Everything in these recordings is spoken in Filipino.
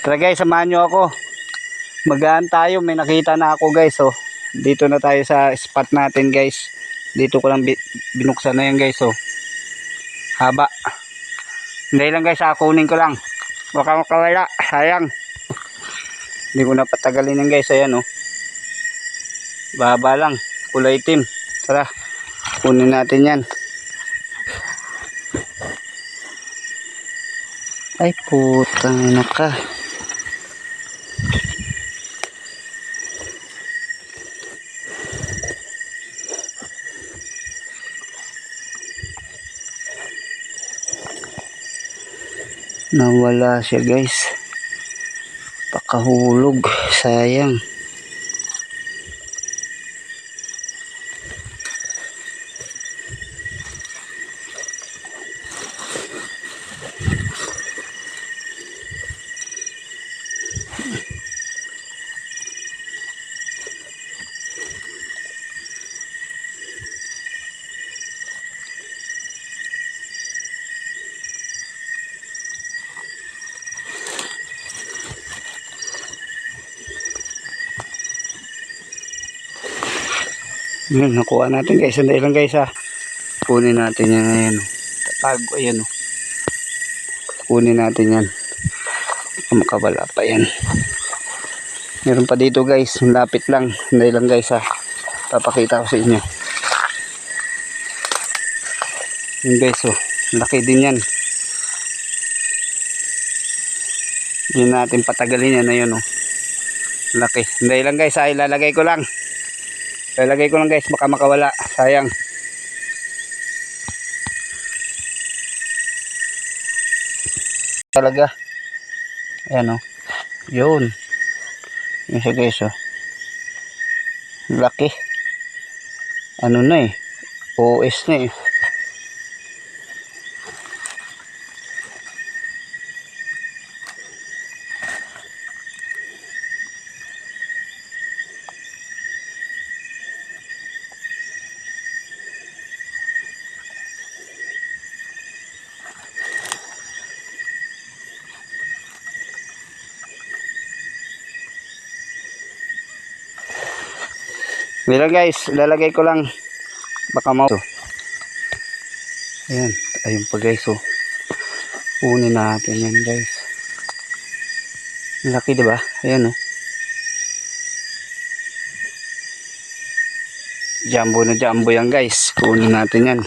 Tara guys, samahan nyo ako. Magaan tayo, may nakita na ako guys. Oh. Dito na tayo sa spot natin guys. Dito ko lang binuksan na yan guys. Oh. Haba. Hindi lang guys, kunin ko lang. Baka makawala, sayang. Hindi ko na patagalin yan guys. Ayan oh. Baba lang, kulay itim. Tara, kunin natin yan. Ay putang ina ka. Nawala siya guys. Pakahulog, sayang. Yun, nakuha natin guys. Sandali lang guys ha. Kunin natin yan. Ayan o. Tatago. Ayan o. Kunin natin yan. Makawala pa yan. Meron pa dito guys. Lapit lang. Sandali lang guys ha. Papakita ko sa inyo. Yun guys o. Laki din yan. Hindi natin patagalin yan. Ayun o. Laki. Sandali lang guys ha. Ilalagay ko lang. Ilalagay ko lang guys, baka makawala, sayang. Talaga. Ayan o. Yun. Yun siya guys o. Laki. Ano na eh. OS na eh. Bilang guys, lalagay ko lang baka mau. Ayan, ayun pa guys oh. Kunin natin yan guys. Laki 'di ba? Ayan oh. Jumbo na jumbo yan guys. Kunin natin yan.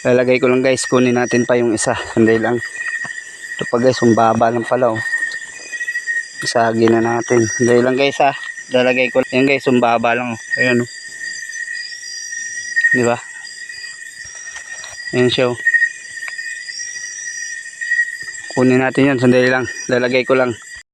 Lalagay ko lang guys, kunin natin pa yung isa. Sandali lang. Ito pa guys, ang baba lang pala oh. Isagi na natin. Dahil lang guys ha. Lalagay ko. Yan guys, umbaba lang. Ayan o. Diba? Ayan siya o. Kunin natin yan. Sandali lang. Lalagay ko lang.